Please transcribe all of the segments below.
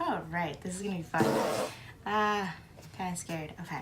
All right, this is gonna be fun. Kind of scared. Okay.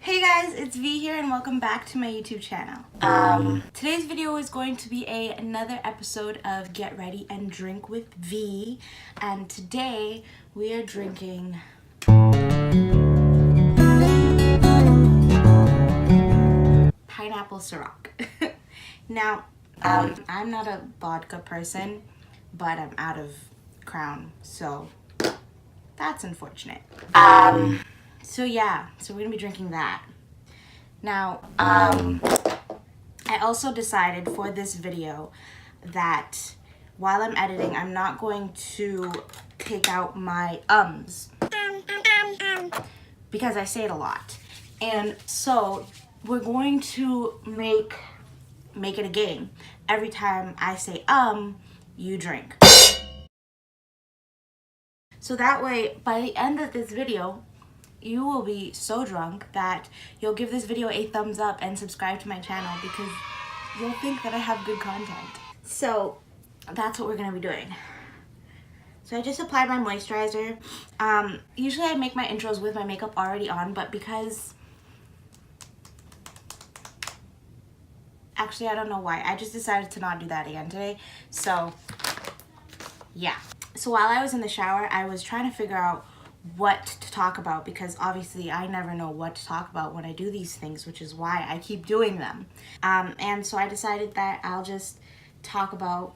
Hey guys, it's V here and welcome back to my YouTube channel. Today's video is going to be another episode of Get Ready and Drink with V, and today we are drinking pineapple Ciroc. Now, I'm not a vodka person, but I'm out of Crown, so that's unfortunate. So yeah, so we're gonna be drinking that. Now, I also decided for this video that while I'm editing, I'm not going to take out my ums because I say it a lot. And so we're going to make it a game. Every time I say you drink. So that way, by the end of this video, you will be so drunk that you'll give this video a thumbs up and subscribe to my channel because you'll think that I have good content. So that's what we're gonna be doing. So I just applied my moisturizer. Usually I make my intros with my makeup already on, but because, actually I don't know why, I just decided to not do that again today. So yeah. So while I was in the shower, I was trying to figure out what to talk about because obviously I never know what to talk about when I do these things, which is why I keep doing them. And so I decided that I'll just talk about,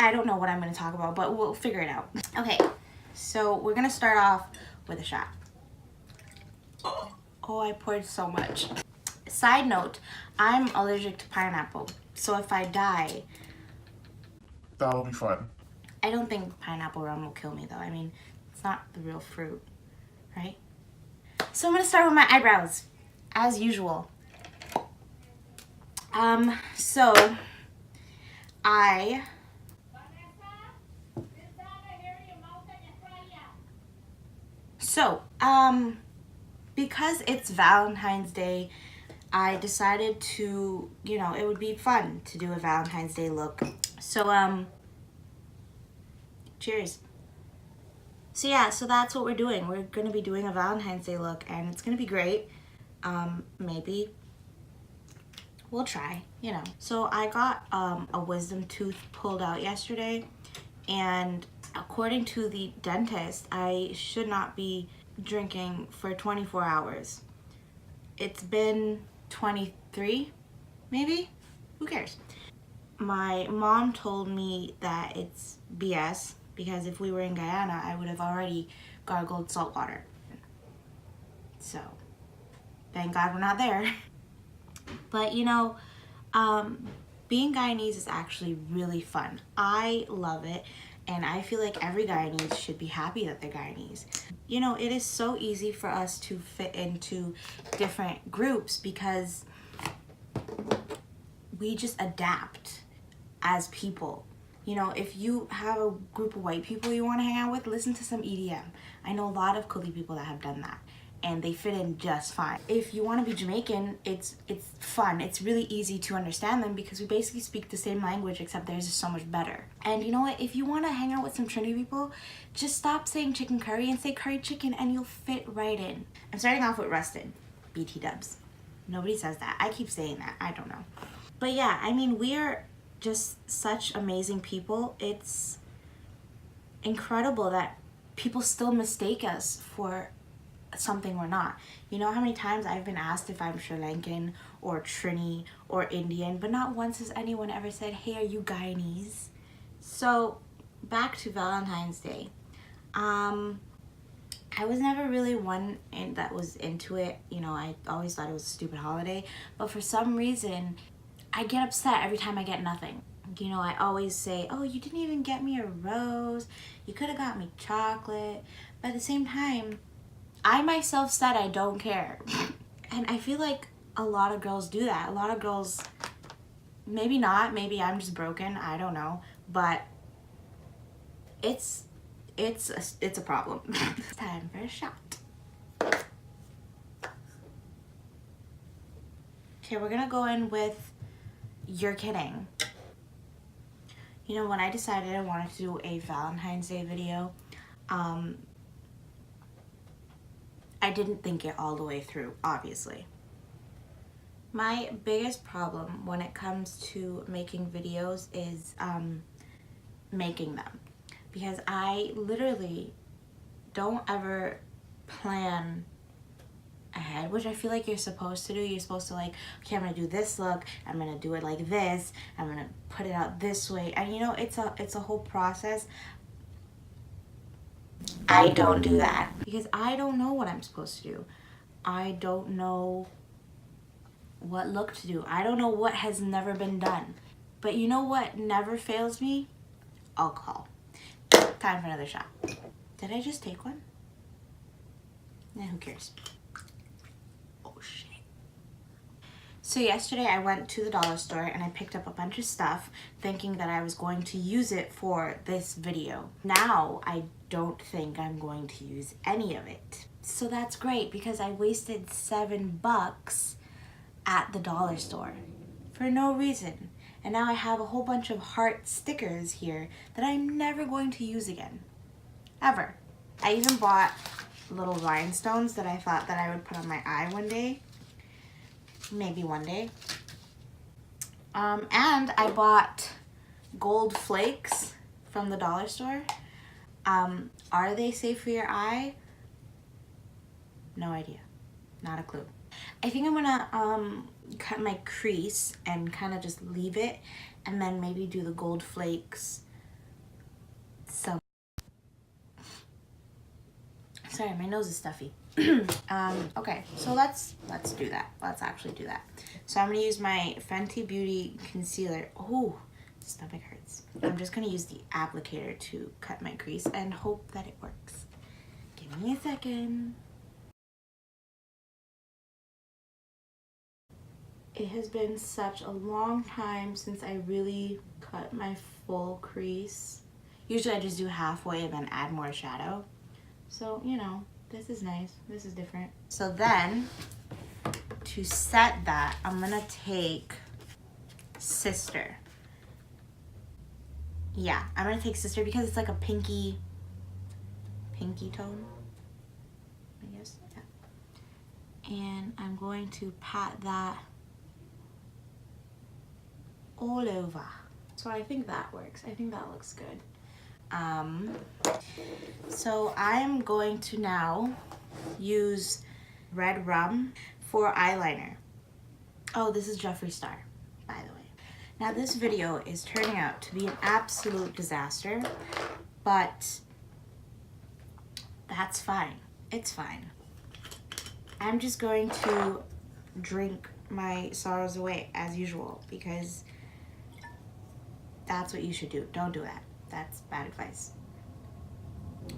I don't know what I'm going to talk about, but we'll figure it out. Okay, so we're going to start off with a shot. Oh, I poured so much. Side note, I'm allergic to pineapple, so if I die, that'll be fun. I don't think pineapple rum will kill me though. I mean, it's not the real fruit, right? So I'm gonna start with my eyebrows, as usual. So because it's Valentine's Day, I decided to, it would be fun to do a Valentine's Day look. So, cheers. So yeah, so that's what we're doing. We're gonna be doing a Valentine's Day look and it's gonna be great. Maybe we'll try, So I got a wisdom tooth pulled out yesterday, and according to the dentist, I should not be drinking for 24 hours. It's been 23, maybe? Who cares? My mom told me that it's BS because if we were in Guyana, I would have already gargled salt water. So, thank God we're not there. But being Guyanese is actually really fun. I love it, and I feel like every Guyanese should be happy that they're Guyanese. It is so easy for us to fit into different groups because we just adapt as people. If you have a group of white people you want to hang out with, listen to some EDM. I know a lot of Kuli people that have done that, and they fit in just fine. If you want to be Jamaican, it's fun. It's really easy to understand them because we basically speak the same language, except theirs is so much better. And you know what? If you want to hang out with some Trinity people, just stop saying chicken curry and say curry chicken, and you'll fit right in. I'm starting off with rusted. BT dubs. Nobody says that. I keep saying that. I don't know. But yeah, I mean, we're just such amazing people. It's incredible that people still mistake us for something we're not. You know how many times I've been asked if I'm Sri Lankan or Trini or Indian, but not once has anyone ever said, hey, are you Guyanese? So back to Valentine's Day. I was never really one that was into it. I always thought it was a stupid holiday, but for some reason I get upset every time I get nothing. I always say, oh, you didn't even get me a rose, you could have got me chocolate. But at the same time, I myself said I don't care. And I feel like a lot of girls do that. A lot of girls, maybe not, maybe I'm just broken, I don't know, but it's it's a problem. It's time for a shot. Okay, we're gonna go in with You're Kidding. You know, when I decided I wanted to do a Valentine's Day video, I didn't think it all the way through, obviously. My biggest problem when it comes to making videos is making them. Because I literally don't ever plan ahead, which I feel like you're supposed to do. You're supposed to like, okay, I'm gonna do this look, I'm gonna do it like this, I'm gonna put it out this way, and you know, it's a whole process. I don't do that because I don't know what I'm supposed to do. I don't know what look to do. I don't know what has never been done. But you know what never fails me? Alcohol. Time for another shot. Did I just take one? Yeah, who cares? Oh shit. So yesterday I went to the dollar store and I picked up a bunch of stuff thinking that I was going to use it for this video. Now I don't think I'm going to use any of it. So that's great because I wasted $7 at the dollar store for no reason. And now I have a whole bunch of heart stickers here that I'm never going to use again. Ever. I even bought little rhinestones that I thought that I would put on my eye one day. Maybe one day. And I bought gold flakes from the dollar store. Are they safe for your eye? No idea. Not a clue. I think I'm gonna cut my crease and kind of just leave it and then maybe do the gold flakes some. Sorry, my nose is stuffy. Okay, so let's do that. Let's actually do that. So I'm gonna use my Fenty Beauty concealer. Oh, stomach hurts. I'm just gonna use the applicator to cut my crease and hope that it works. Give me a second. It has been such a long time since I really cut my full crease. Usually I just do halfway and then add more shadow. So, you know, this is nice. This is different. So then, to set that, I'm gonna take Sister. Yeah, I'm gonna take Sister because it's like a pinky tone, I guess, yeah. And I'm going to pat that all over. So I think that works. I think that looks good. So I'm going to now use Red Rum for eyeliner. Oh, this is Jeffree Star, by the way. Now this video is turning out to be an absolute disaster, but that's fine. It's fine. I'm just going to drink my sorrows away as usual because that's what you should do. Don't do that. That's bad advice.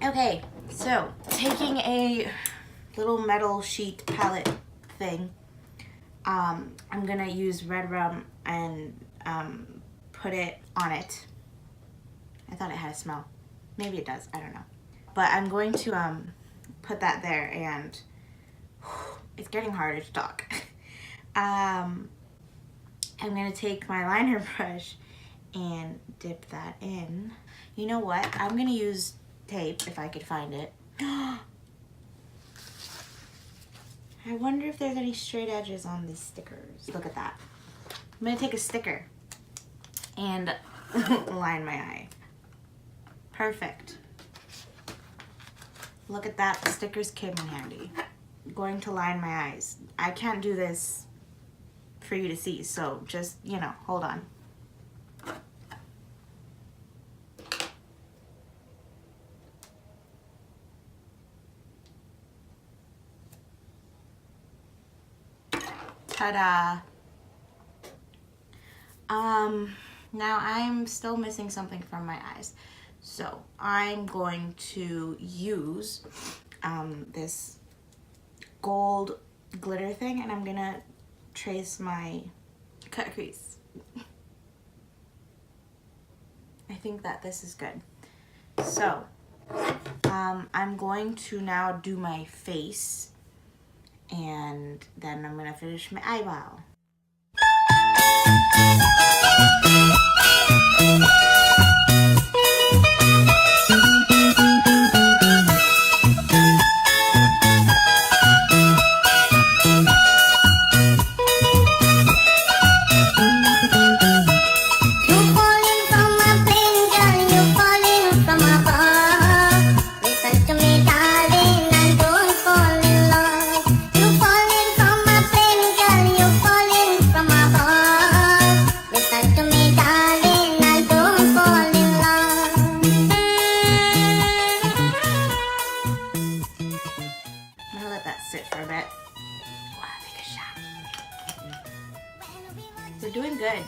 Okay, so taking a little metal sheet palette thing, I'm gonna use Red Rum and put it on it. I thought it had a smell. Maybe it does, I don't know. But I'm going to put that there and it's getting harder to talk. I'm gonna take my liner brush and dip that in. You know what? I'm gonna use tape if I could find it. I wonder if there's any straight edges on these stickers. Look at that. I'm gonna take a sticker and line my eye. Perfect. Look at that, the stickers came in handy. I'm going to line my eyes. I can't do this for you to see, so just, you know, hold on. Ta-da! Now I'm still missing something from my eyes. So I'm going to use this gold glitter thing and I'm gonna trace my cut crease. I think that this is good. So I'm going to now do my face, and then I'm gonna finish my eyebrow. For a bit. Wow, take a shot. We're doing good.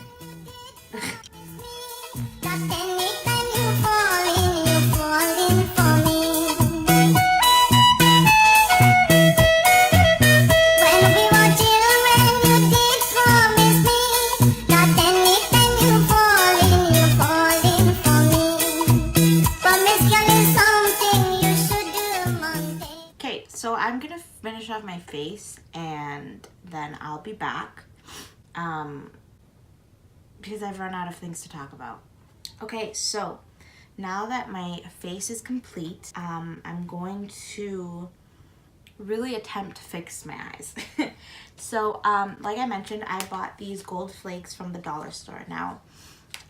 So I'm gonna finish off my face and then I'll be back because I've run out of things to talk about. Okay, so now that my face is complete, I'm going to really attempt to fix my eyes. So like I mentioned, I bought these gold flakes from the dollar store. Now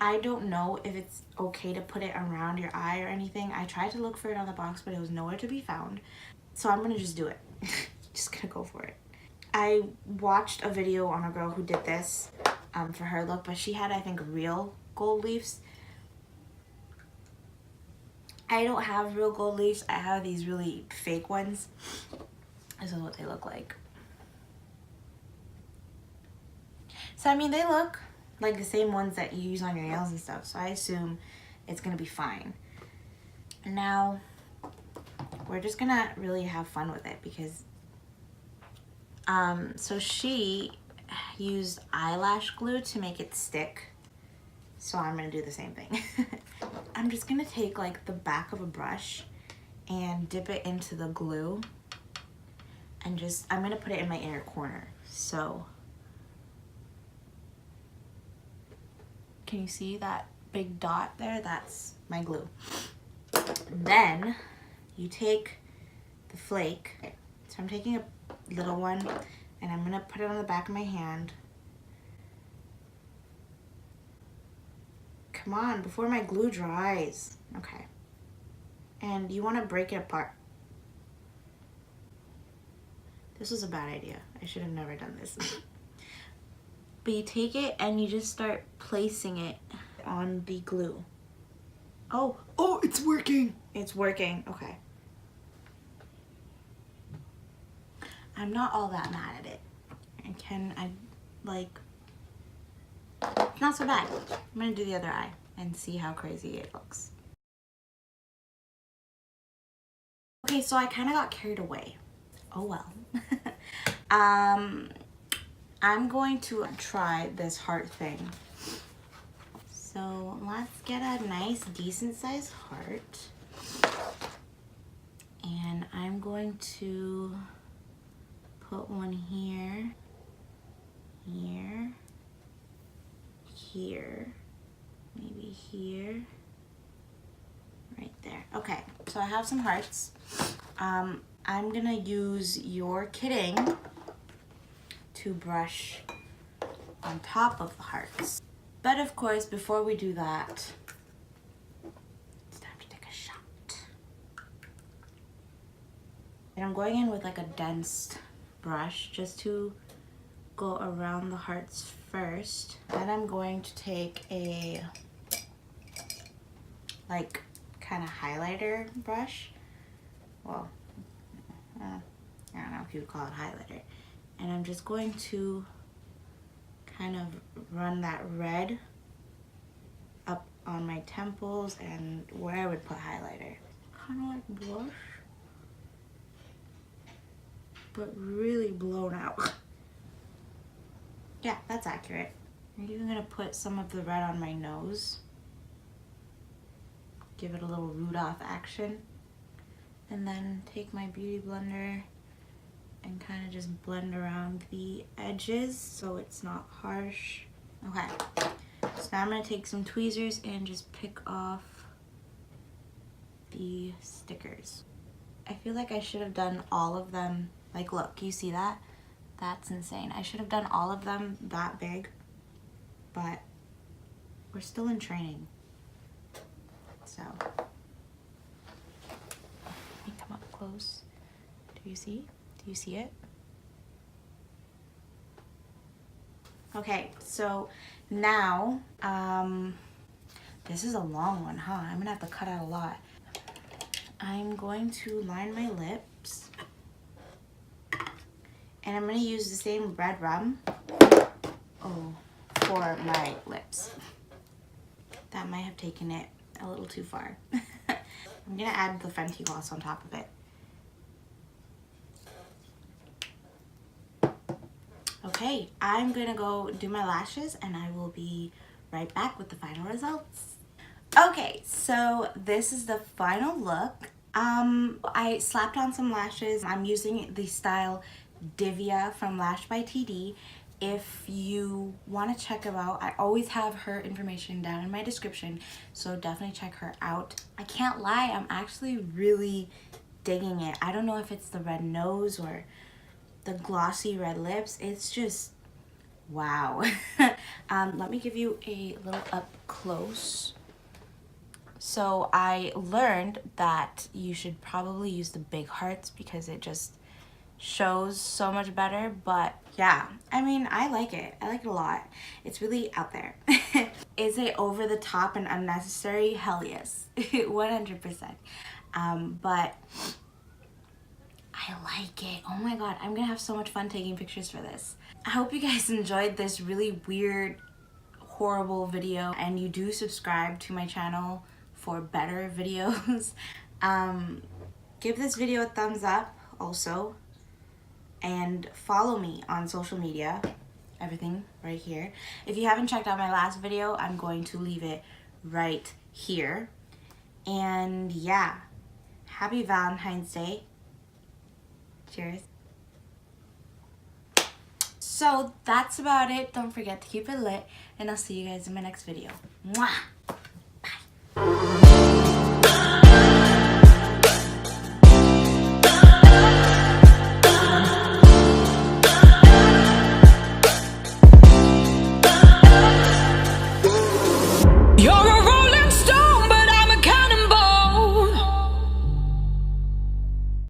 I don't know if it's okay to put it around your eye or anything. I tried to look for it on the box, but it was nowhere to be found. So I'm gonna just do it. Just gonna go for it. I watched a video on a girl who did this for her look, but she had, I think, real gold leaves. I don't have real gold leaves. I have these really fake ones. This is what they look like. So I mean, they look like the same ones that you use on your nails and stuff, so I assume it's gonna be fine. Now we're just gonna really have fun with it because so she used eyelash glue to make it stick, so I'm gonna do the same thing. I'm just gonna take like the back of a brush and dip it into the glue and just, I'm gonna put it in my inner corner. So can you see that big dot there? That's my glue. Then you take the flake. So I'm taking a little one and I'm gonna put it on the back of my hand. Come on, before my glue dries. Okay. And you wanna break it apart. This was a bad idea. I should have never done this. But you take it and you just start placing it on the glue. Oh, it's working. It's working, okay. I'm not all that mad at it. It's not so bad. I'm gonna do the other eye and see how crazy it looks. Okay, so I kind of got carried away. Oh well. I'm going to try this heart thing. So let's get a nice, decent sized heart. And I'm going to put one here, here, here, maybe here, right there. Okay, so I have some hearts. I'm gonna use your kidding to brush on top of the hearts. But of course, before we do that, it's time to take a shot. And I'm going in with like a dense brush just to go around the hearts first. Then I'm going to take a like kind of highlighter brush. Well, I don't know if you would call it highlighter. And I'm just going to kind of run that red up on my temples and where I would put highlighter. Kind of like blush, but really blown out. Yeah, that's accurate. I'm even gonna put some of the red on my nose. Give it a little Rudolph action. and then take my beauty blender and kind of just blend around the edges so it's not harsh. Okay, so now I'm gonna take some tweezers and just pick off the stickers. I feel like I should have done all of them. Like, look, you see that? That's insane. I should have done all of them that big, but we're still in training. So, let me come up close. Do you see? Do you see it? Okay, so now, this is a long one, huh? I'm gonna have to cut out a lot. I'm going to line my lips, and I'm gonna use the same red rum for my lips. That might have taken it a little too far. I'm gonna add the Fenty gloss on top of it. Okay, I'm gonna go do my lashes and I will be right back with the final results. Okay, so this is the final look. I slapped on some lashes. I'm using the style Divya from Lash by TD. If you want to check her out, I always have her information down in my description, so definitely check her out. I can't lie, I'm actually really digging it. I don't know if it's the red nose or the glossy red lips. It's just wow. Let me give you a little up close. So I learned that you should probably use the big hearts because it just shows so much better. But yeah, I mean, I like it. I like it a lot. It's really out there. Is it over the top and unnecessary? Hell yes. 100%. But I like it. Oh my god, I'm gonna have so much fun taking pictures for this. I hope you guys enjoyed this really weird, horrible video, and you do subscribe to my channel for better videos. Give this video a thumbs up also, and follow me on social media, everything right here. If you haven't checked out my last video, I'm going to leave it right here. And yeah, happy Valentine's Day. Cheers. So that's about it. Don't forget to keep it lit, and I'll see you guys in my next video. Mwah! Bye.